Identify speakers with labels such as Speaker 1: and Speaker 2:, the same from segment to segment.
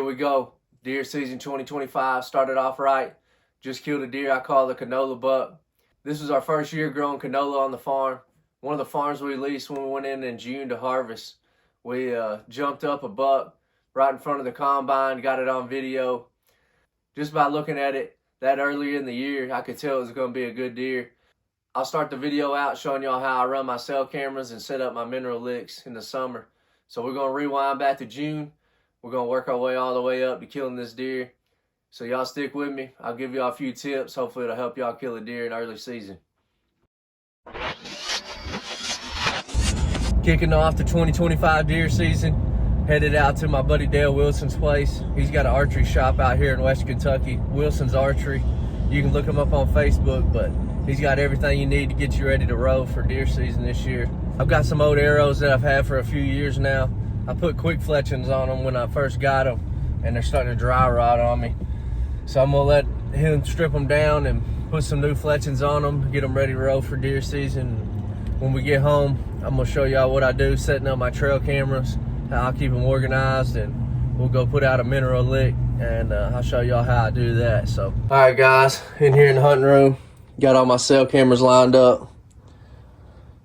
Speaker 1: we go. Deer season 2025 started off right. Just killed a deer I call the Canola buck. This was our first year growing canola on the farm. One of the farms we leased when we went in June to harvest. We jumped up a buck right in front of the combine, got it on video. Just by looking at it that early in the year, I could tell it was going to be a good deer. I'll start the video out showing y'all how I run my cell cameras and set up my mineral licks in the summer. So we're going to rewind back to June. We're going to work our way all the way up to killing this deer. So y'all stick with me. I'll give y'all a few tips. Hopefully it'll help y'all kill a deer in early season. Kicking off the 2025 deer season, headed out to my buddy Dale Wilson's place. He's got an archery shop out here in West Kentucky, Wilson's Archery. You can look him up on Facebook, but he's got everything you need to get you ready to roll for deer season this year. I've got some old arrows that I've had for a few years now. I put quick fletchings on them when I first got them, and they're starting to dry rot on me. So I'm gonna let him strip them down and put some new fletchings on them, get them ready to roll for deer season. When we get home, I'm gonna show y'all what I do setting up my trail cameras, how I keep them organized, and we'll go put out a mineral lick, and I'll show y'all how I do that. So, all right guys, in here in the hunting room, got all my cell cameras lined up,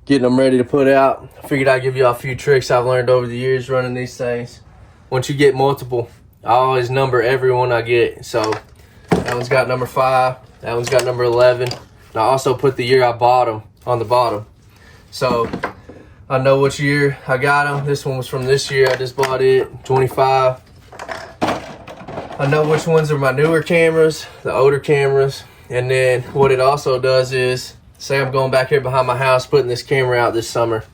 Speaker 1: getting them ready to put out. I figured I'd give y'all a few tricks I've learned over the years running these things. Once you get multiple, I always number every one I get. So that one's got number 5, that one's got number 11. And I also put the year I bought them on the bottom. So I know which year I got them. This one was from this year. I just bought it, 25. I know which ones are my newer cameras, the older cameras. And then what it also does is, say I'm going back here behind my house putting this camera out this summer.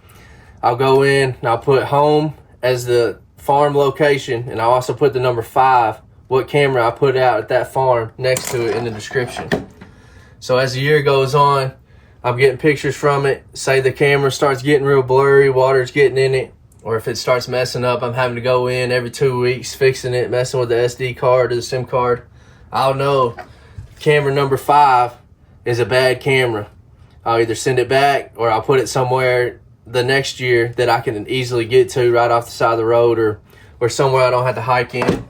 Speaker 1: I'll go in and I'll put home as the farm location, and I'll also put the number 5, what camera I put out at that farm, next to it in the description. So as the year goes on, I'm getting pictures from it. Say the camera starts getting real blurry, water's getting in it, or if it starts messing up, I'm having to go in every 2 weeks fixing it, messing with the SD card or the SIM card. I'll know camera number 5 is a bad camera. I'll either send it back or I'll put it somewhere the next year that I can easily get to right off the side of the road, or somewhere I don't have to hike in.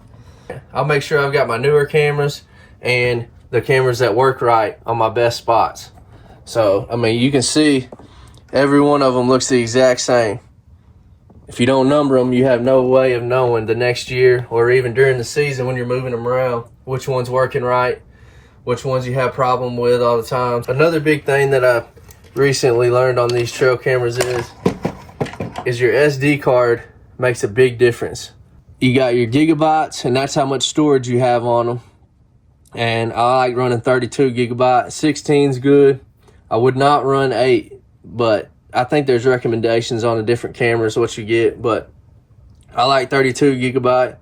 Speaker 1: I'll make sure I've got my newer cameras and the cameras that work right on my best spots. So, I mean, you can see every one of them looks the exact same. If you don't number them, you have no way of knowing the next year or even during the season when you're moving them around which one's working right, which ones you have problem with all the time. Another big thing that I recently learned on these trail cameras is your SD card makes a big difference. You got your gigabytes, and that's how much storage you have on them. And I like running 32 gigabyte. 16's good. I would not run 8, but I think there's recommendations on the different cameras what you get, but I like 32 gigabyte.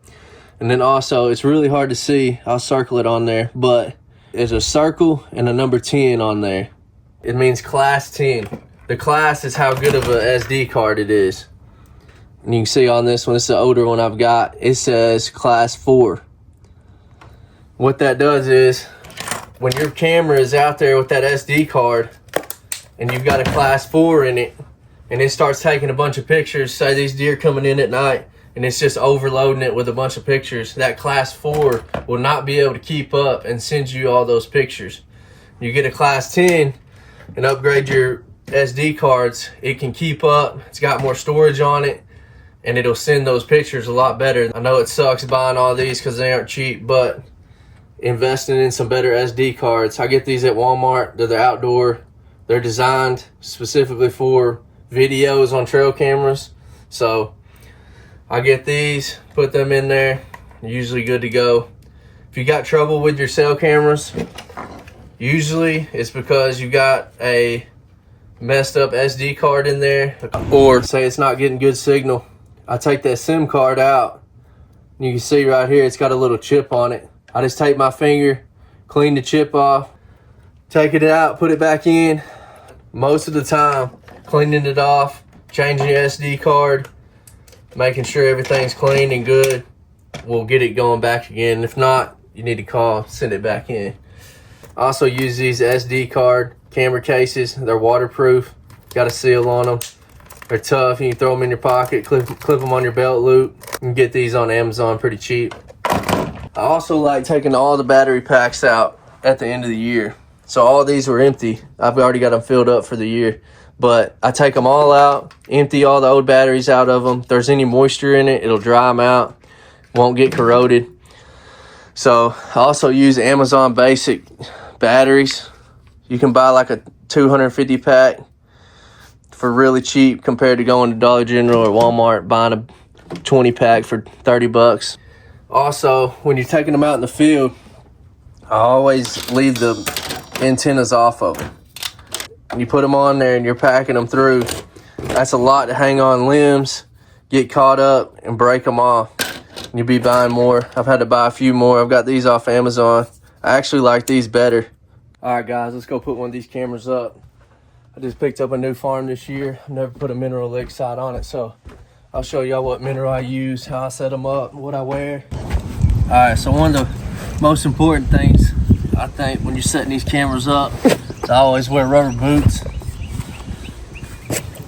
Speaker 1: And then also, it's really hard to see. I'll circle it on there, but there's a circle and a number 10 on there. It means class 10. The class is how good of a SD card it is. And you can see on this one, this is the older one I've got, it says class 4. What that does is, when your camera is out there with that SD card and you've got a class 4 in it, and it starts taking a bunch of pictures, say these deer coming in at night, and it's just overloading it with a bunch of pictures, that class 4 will not be able to keep up and send you all those pictures. You get a class 10 and upgrade your SD cards, it can keep up, it's got more storage on it, and it'll send those pictures a lot better. I know it sucks buying all these because they aren't cheap, but investing in some better SD cards. I get these at Walmart. They're outdoor. They're designed specifically for videos on trail cameras. So I get these, put them in there, usually good to go. If you got trouble with your cell cameras, usually it's because you got a messed up SD card in there, or say it's not getting good signal. I take that SIM card out. You can see right here, it's got a little chip on it. I just take my finger, clean the chip off, take it out, put it back in. Most of the time, cleaning it off, changing your SD card, making sure everything's clean and good, will get it going back again. If not, you need to call, send it back in. I also use these SD card camera cases. They're waterproof, got a seal on them. They're tough. You can throw them in your pocket, clip them on your belt loop. You can get these on Amazon pretty cheap. I also like taking all the battery packs out at the end of the year. So all these were empty. I've already got them filled up for the year. But I take them all out, empty all the old batteries out of them. If there's any moisture in it, it'll dry them out. Won't get corroded. So I also use Amazon Basic batteries. You can buy like a 250 pack for really cheap compared to going to Dollar General or Walmart buying a 20 pack for 30 bucks. Also, when you're taking them out in the field, I always leave the antennas off of them. You put them on there and you're packing them through. That's a lot to hang on limbs, get caught up and break them off. And you'll be buying more. I've had to buy a few more. I've got these off Amazon. I actually like these better. All right, guys, let's go put one of these cameras up. I just picked up a new farm this year. I've never put a mineral lick sight on it, so I'll show y'all what mineral I use, how I set them up, what I wear. All right, so one of the most important things, I think, when you're setting these cameras up, I always wear rubber boots.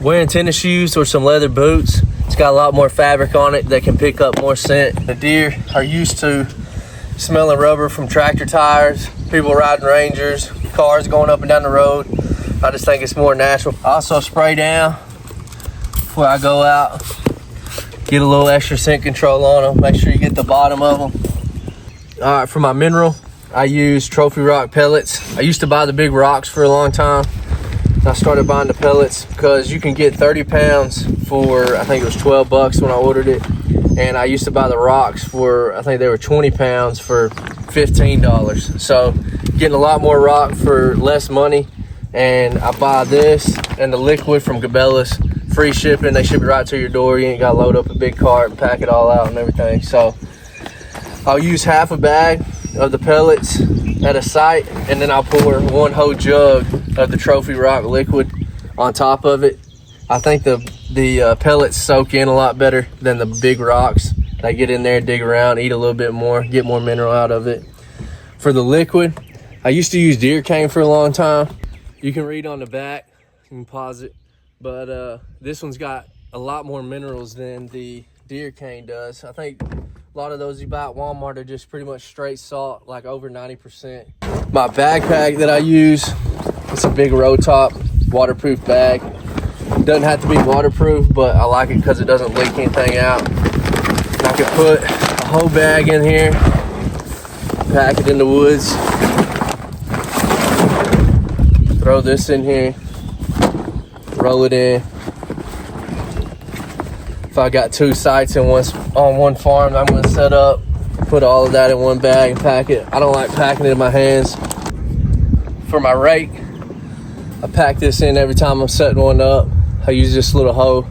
Speaker 1: Wearing tennis shoes or some leather boots, it's got a lot more fabric on it that can pick up more scent. The deer are used to smelling rubber from tractor tires, people riding Rangers, cars going up and down the road. I just think it's more natural. I also spray down before I go out. Get a little extra scent control on them. Make sure you get the bottom of them. All right, for my mineral, I use trophy rock pellets. I used to buy the big rocks for a long time. I started buying the pellets because you can get 30 pounds for, I think it was 12 bucks when I ordered it. And I used to buy the rocks for, I think they were 20 pounds for $15. So getting a lot more rock for less money. And I buy this and the liquid from Cabela's, free shipping. They ship it right to your door. You ain't got to load up a big cart and pack it all out and everything. So I'll use half a bag of the pellets at a site, and then I'll pour one whole jug of the trophy rock liquid on top of it. I think the pellets soak in a lot better than the big rocks. They get in there, dig around, eat a little bit more, get more mineral out of it. For the liquid, I used to use deer cane for a long time. You can read on the back, you can pause it, but this one's got a lot more minerals than the deer cane does. I think a lot of those you buy at Walmart are just pretty much straight salt, like over 90%. My backpack that I use, it's a big road top, waterproof bag. Doesn't have to be waterproof, but I like it because it doesn't leak anything out. And I can put a whole bag in here, pack it in the woods, throw this in here, roll it in. If I got 2 sites on one farm, I'm gonna set up, put all of that in one bag and pack it. I don't like packing it in my hands. For my rake, I pack this in every time I'm setting one up. I use this little hoe.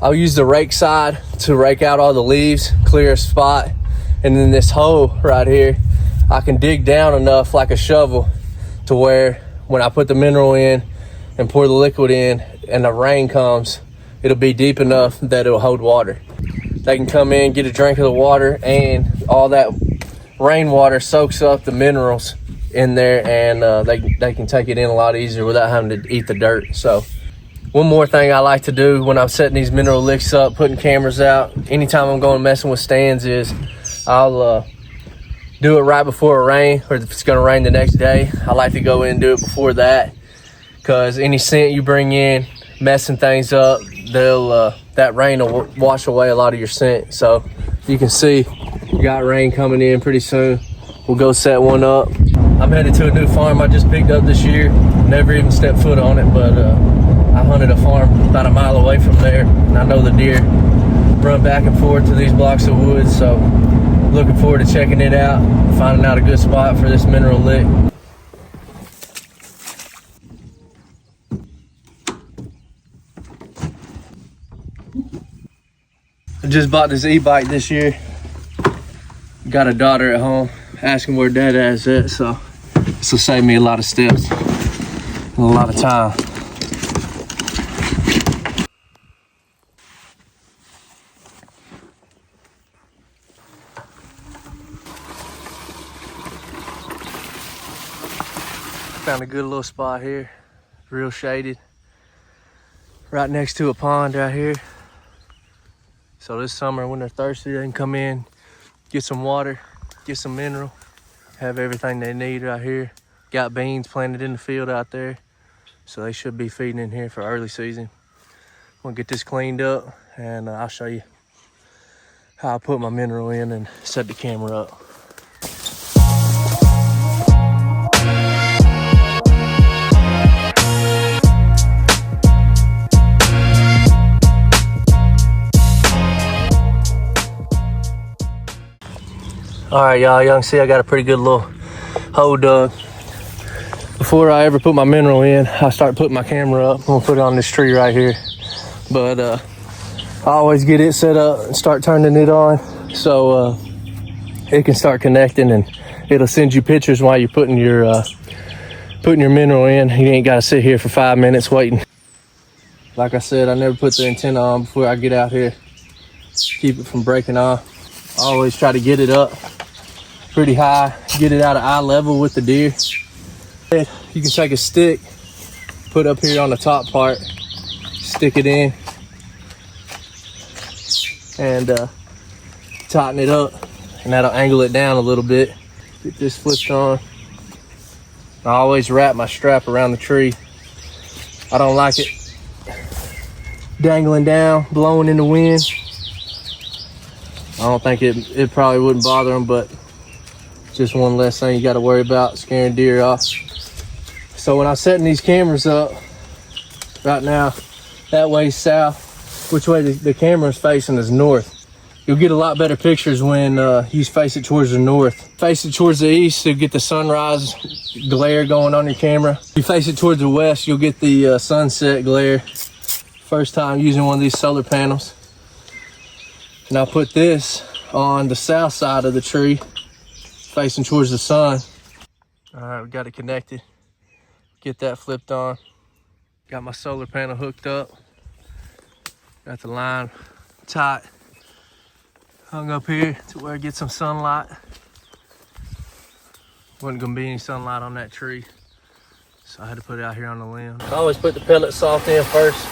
Speaker 1: I'll use the rake side to rake out all the leaves, clear a spot. And then this hoe right here, I can dig down enough like a shovel to where when I put the mineral in and pour the liquid in and the rain comes, it'll be deep enough that it'll hold water. They can come in, get a drink of the water, and all that rainwater soaks up the minerals in there, and they can take it in a lot easier without having to eat the dirt. So one more thing I like to do when I'm setting these mineral licks up, putting cameras out, anytime I'm going messing with stands, is I'll do it right before it rains, or if it's gonna rain the next day, I like to go in and do it before that, because any scent you bring in, messing things up, that rain will wash away a lot of your scent. So you can see we got rain coming in pretty soon. We'll go set one up. I'm headed to a new farm I just picked up this year. Never even stepped foot on it, but I hunted a farm about a mile away from there, and I know the deer run back and forth to these blocks of woods. So looking forward to checking it out, finding out a good spot for this mineral lick. I just bought this e-bike this year. Got a daughter at home asking where dad is at, so this will save me a lot of steps and a lot of time. Found a good little spot here, real shaded, right next to a pond right here. So this summer when they're thirsty, they can come in, get some water, get some mineral, have everything they need right here. Got beans planted in the field out there, so they should be feeding in here for early season. I'm gonna get this cleaned up, and I'll show you how I put my mineral in and set the camera up. All right, y'all can see I got a pretty good little hole dug. Before I ever put my mineral in, I start putting my camera up. I'm gonna put it on this tree right here. But I always get it set up and start turning it on so it can start connecting, and it'll send you pictures while you're putting your mineral in. You ain't gotta sit here for 5 minutes waiting. Like I said, I never put the antenna on before I get out here. Keep it from breaking off. I always try to get it up pretty high, get it out of eye level with the deer. You can take a stick, put up here on the top part, stick it in, and tighten it up, and that'll angle it down a little bit. Get this flipped on. I always wrap my strap around the tree. I don't like it dangling down, blowing in the wind. I don't think it probably wouldn't bother them, but just one less thing you got to worry about, scaring deer off. So when I'm setting these cameras up right now, that way's south, which way the camera's facing is north. You'll get a lot better pictures when you face it towards the north. Face it towards the east, you'll get the sunrise glare going on your camera. If you face it towards the west, you'll get the sunset glare. First time using one of these solar panels. And I'll put this on the south side of the tree, facing towards the sun. All right, we got it connected. Get that flipped on. Got my solar panel hooked up. Got the line tight. Hung up here to where it gets some sunlight. Wasn't gonna be any sunlight on that tree, so I had to put it out here on the limb. I always put the pellet salt in first.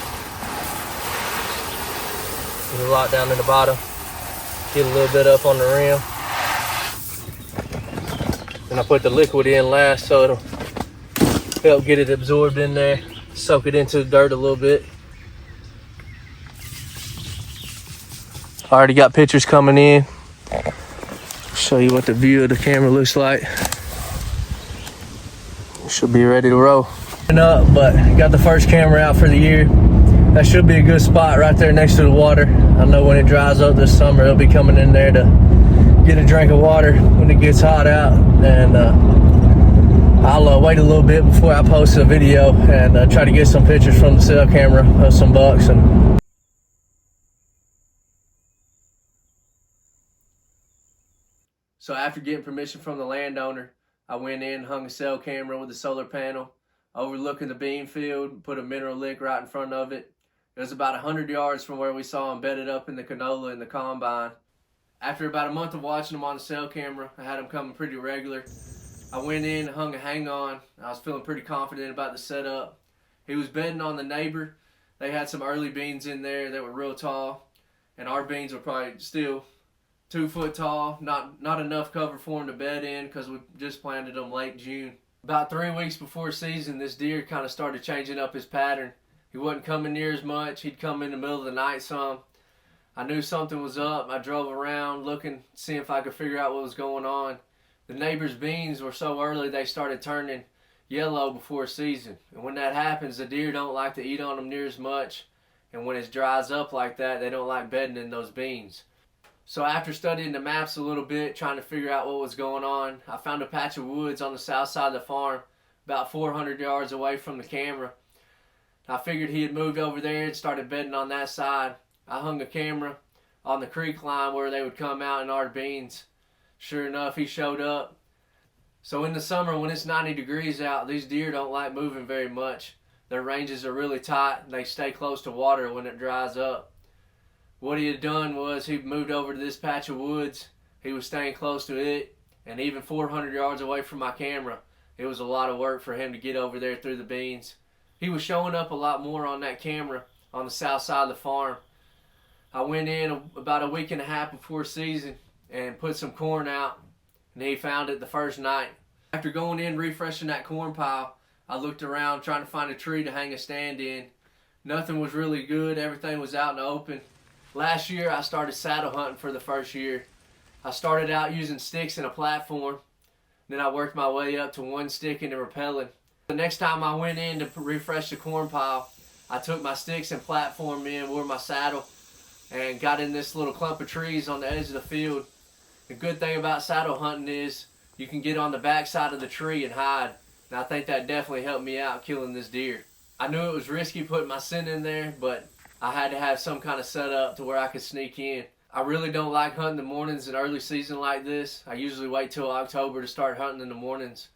Speaker 1: Put a lot down in the bottom. Get a little bit up on the rim. And I put the liquid in last, so it'll help get it absorbed in there, soak it into the dirt a little bit. Already got pictures coming in. Show you what the view of the camera looks like. Should be ready to roll. But got the first camera out for the year. That should be a good spot right there next to the water. I know when it dries up this summer, it'll be coming in there to get a drink of water when it gets hot out. And I'll wait a little bit before I post a video and try to get some pictures from the cell camera of some bucks. So after getting permission from the landowner, I went in, hung a cell camera with a solar panel overlooking the bean field, put a mineral lick right in front of it. It was about 100 yards from where we saw them bedded up in the canola in the combine. After about a month of watching them on the cell camera, I had them coming pretty regular. I went in, hung a hang on. I was feeling pretty confident about the setup. He was bedding on the neighbor. They had some early beans in there that were real tall, and our beans were probably still 2 foot tall. Not enough cover for him to bed in because we just planted them late June. About 3 weeks before season, this deer kind of started changing up his pattern. He wasn't coming near as much. He'd come in the middle of the night some. I knew something was up. I drove around looking, seeing if I could figure out what was going on. The neighbor's beans were so early they started turning yellow before season. And when that happens, the deer don't like to eat on them near as much. And when it dries up like that, they don't like bedding in those beans. So after studying the maps a little bit, trying to figure out what was going on, I found a patch of woods on the south side of the farm, about 400 yards away from the camera. I figured he had moved over there and started bedding on that side. I hung a camera on the creek line where they would come out and our beans. Sure enough, he showed up. So in the summer when it's 90 degrees out, these deer don't like moving very much. Their ranges are really tight and they stay close to water when it dries up. What he had done was he moved over to this patch of woods. He was staying close to it, and even 400 yards away from my camera, it was a lot of work for him to get over there through the beans. He was showing up a lot more on that camera on the south side of the farm. I went in about a week and a half before season and put some corn out and he found it the first night. After going in, refreshing that corn pile, I looked around trying to find a tree to hang a stand in. Nothing was really good. Everything was out in the open. Last year, I started saddle hunting for the first year. I started out using sticks and a platform. Then I worked my way up to one stick and a rappelling. The next time I went in to refresh the corn pile, I took my sticks and platform in, wore my saddle, and got in this little clump of trees on the edge of the field. The good thing about saddle hunting is you can get on the back side of the tree and hide. And I think that definitely helped me out killing this deer. I knew it was risky putting my scent in there, but I had to have some kind of setup to where I could sneak in. I really don't like hunting the mornings in early season like this. I usually wait till October to start hunting in the mornings.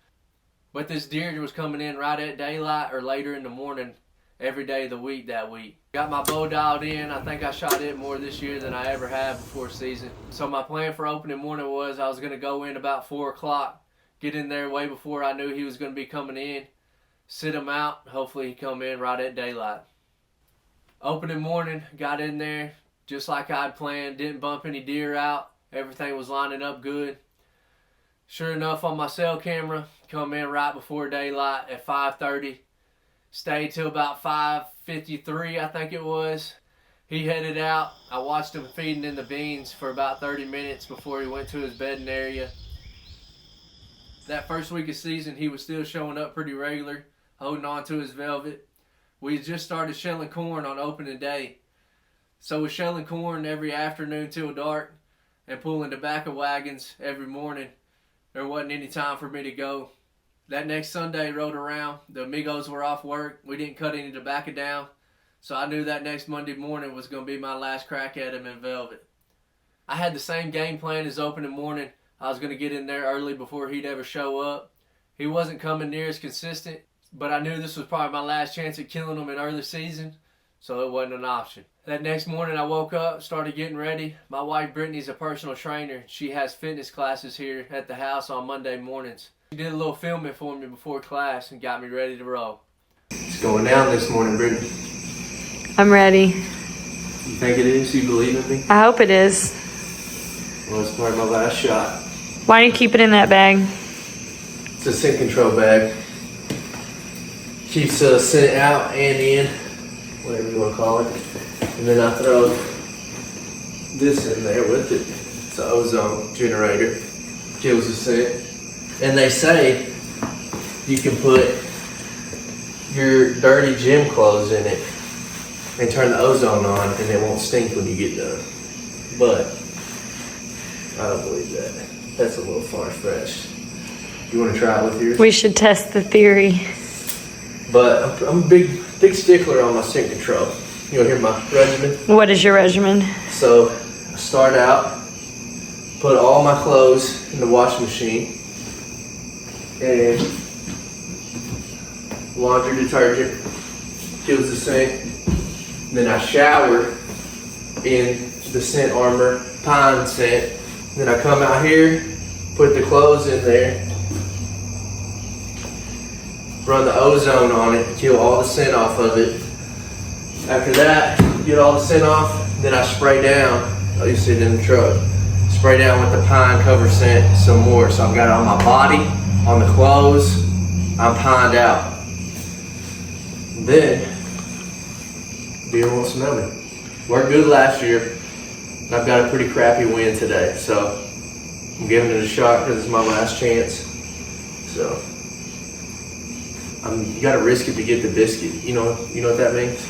Speaker 1: But this deer was coming in right at daylight or later in the morning every day of the week that week. Got my bow dialed in. I think I shot it more this year than I ever have before season. So my plan for opening morning was I was going to go in about 4 o'clock, get in there way before I knew he was going to be coming in, sit him out, hopefully he'd come in right at daylight. Opening morning, got in there just like I'd planned, didn't bump any deer out, everything was lining up good. Sure enough, on my cell camera, come in right before daylight at 5:30. Stayed till about 5:53, I think it was. He headed out. I watched him feeding in the beans for about 30 minutes before he went to his bedding area. That first week of season, he was still showing up pretty regular, holding on to his velvet. We just started shelling corn on opening day. So we're shelling corn every afternoon till dark and pulling tobacco wagons every morning. There wasn't any time for me to go. That next Sunday rolled around. The amigos were off work. We didn't cut any tobacco down. So I knew that next Monday morning was going to be my last crack at him in velvet. I had the same game plan as opening morning. I was going to get in there early before he'd ever show up. He wasn't coming near as consistent, but I knew this was probably my last chance at killing him in early season, so it wasn't an option. That next morning I woke up, started getting ready. My wife Brittany's a personal trainer. She has fitness classes here at the house on Monday mornings. She did a little filming for me before class and got me ready to roll. It's going down this morning, Brittany.
Speaker 2: I'm ready.
Speaker 1: You think it is? You believe in me?
Speaker 2: I hope it is.
Speaker 1: Well, it's probably my last shot.
Speaker 2: Why do you keep it in that bag?
Speaker 1: It's a scent control bag. Keeps scent out and in, whatever you want to call it. And then I throw this in there with it. It's an ozone generator. Kills the scent. And they say you can put your dirty gym clothes in it and turn the ozone on and it won't stink when you get done. But I don't believe that. That's a little far-fetched. You want to try it with yours?
Speaker 2: We should test the theory.
Speaker 1: But I'm a big stickler on my scent control. You want to hear my regimen?
Speaker 2: What is your regimen?
Speaker 1: So I start out, put all my clothes in the washing machine and laundry detergent, kills the scent. Then I shower in the Scent Armor pine scent. Then I come out here, put the clothes in there, run the ozone on it, kill all the scent off of it. After that, get all the scent off, then I spray down. Oh, you see it in the truck. Spray down with the pine cover scent some more. So I've got it on my body, on the clothes. I'm pined out. Then, deer won't smell me. Worked good last year. I've got a pretty crappy wind today, so I'm giving it a shot because it's my last chance. So you got to risk it to get the biscuit. You know what that means?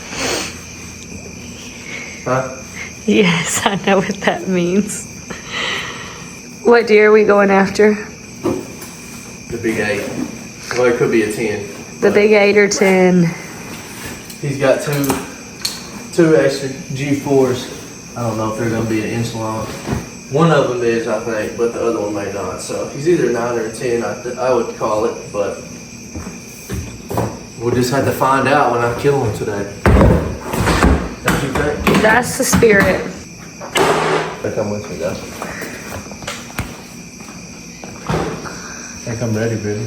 Speaker 1: Huh?
Speaker 2: Yes, I know what that means. What deer are we going after?
Speaker 1: The big 8. Well, it could be a 10.
Speaker 2: The big 8 or 10.
Speaker 1: He's got two extra G4s. I don't know if they're going to be an inch long. One of them is, I think, but the other one may not. So he's either 9 or 10, I would call it, but we'll just have to find out when I kill him today. Don't you think?
Speaker 2: That's the spirit.
Speaker 1: Come with me, though. I think I'm ready, baby.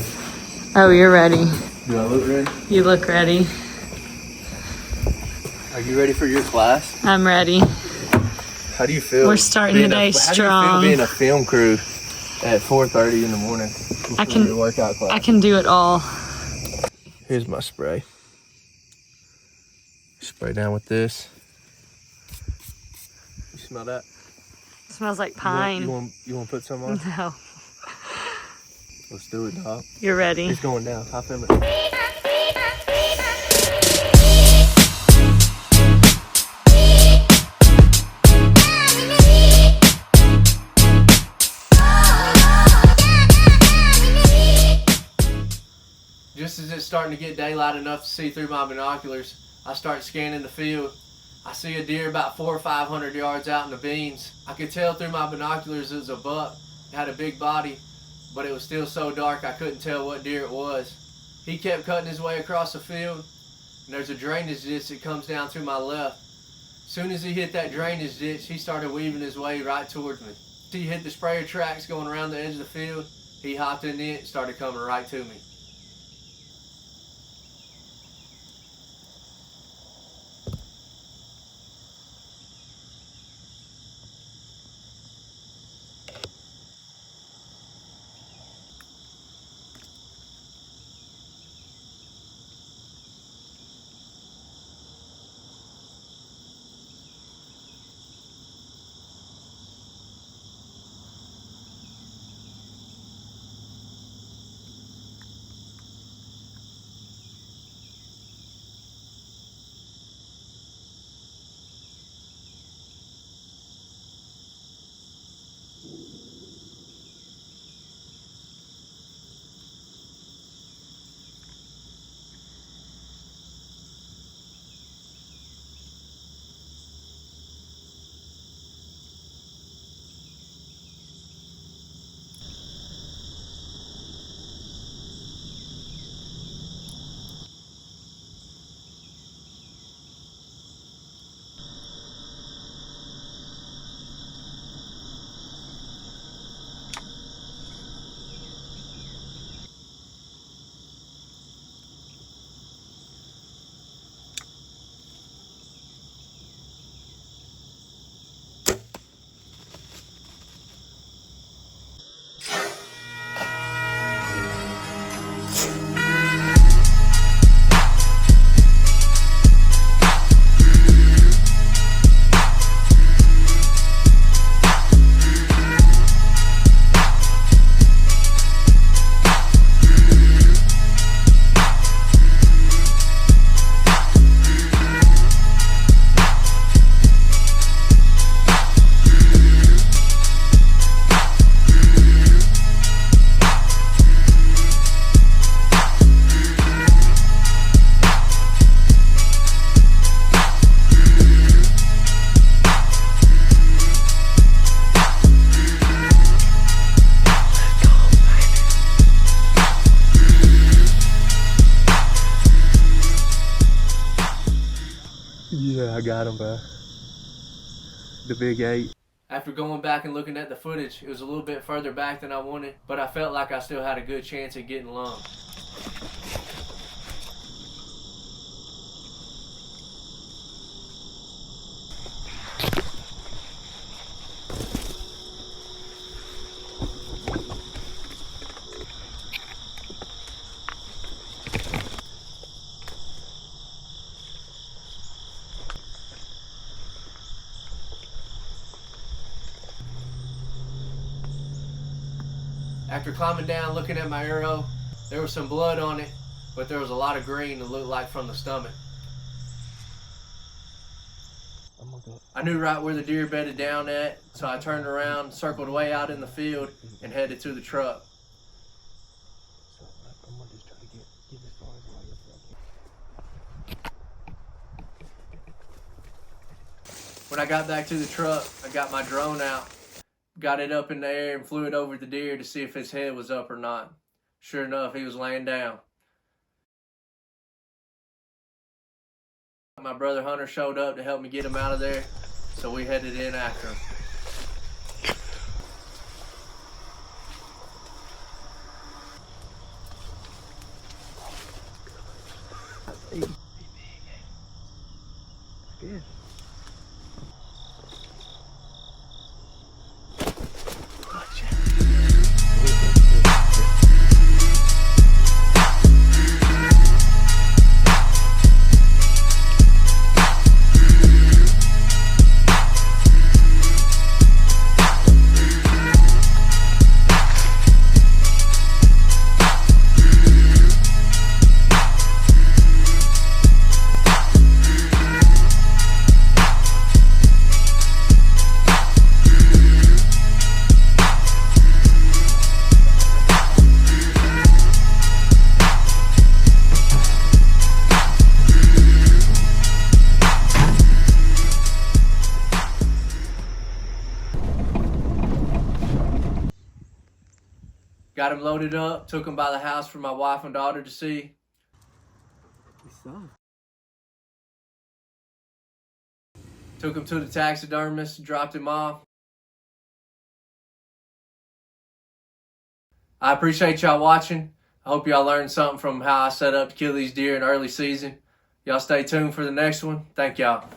Speaker 2: Oh, you're ready.
Speaker 1: Do I look ready?
Speaker 2: You look ready.
Speaker 1: Are you ready for your class?
Speaker 2: I'm ready.
Speaker 1: How do you feel?
Speaker 2: We're starting the day strong.
Speaker 1: How do you feel being a film crew at 4:30 in the morning.
Speaker 2: I can
Speaker 1: your workout class.
Speaker 2: I can do it all.
Speaker 1: Here's my spray. Spray down with this. You smell that?
Speaker 2: It smells like pine.
Speaker 1: You want to put some on?
Speaker 2: No.
Speaker 1: Let's do it, dog.
Speaker 2: You're ready.
Speaker 1: It's going down. I feel it. Just as it's starting to get daylight enough to see through my binoculars, I start scanning the field. I see a deer about 400 or 500 yards out in the beans. I could tell through my binoculars it was a buck. It had a big body, but it was still so dark I couldn't tell what deer it was. He kept cutting his way across the field, and there's a drainage ditch that comes down to my left. As soon as he hit that drainage ditch, he started weaving his way right towards me. He hit the sprayer tracks going around the edge of the field. He hopped in it and started coming right to me. Yeah, I got him, bro. The big 8. After going back and looking at the footage, it was a little bit further back than I wanted, but I felt like I still had a good chance at getting lumped. After climbing down, looking at my arrow, there was some blood on it, but there was a lot of green that looked like from the stomach. I knew right where the deer bedded down at, so I turned around, circled way out in the field, and headed to the truck.
Speaker 3: I'm gonna just try to get as far as I can.
Speaker 1: When I got back to the truck, I got my drone out, got it up in the air and flew it over the deer to see if his head was up or not. Sure enough, he was laying down. My brother Hunter showed up to help me get him out of there, so we headed in after him.
Speaker 3: Good.
Speaker 1: Gotcha. Got him loaded up, took him by the house for my wife and daughter to see.
Speaker 3: He's soft.
Speaker 1: Took him to the taxidermist, dropped him off. I appreciate y'all watching. I hope y'all learned something from how I set up to kill these deer in early season. Y'all stay tuned for the next one. Thank y'all.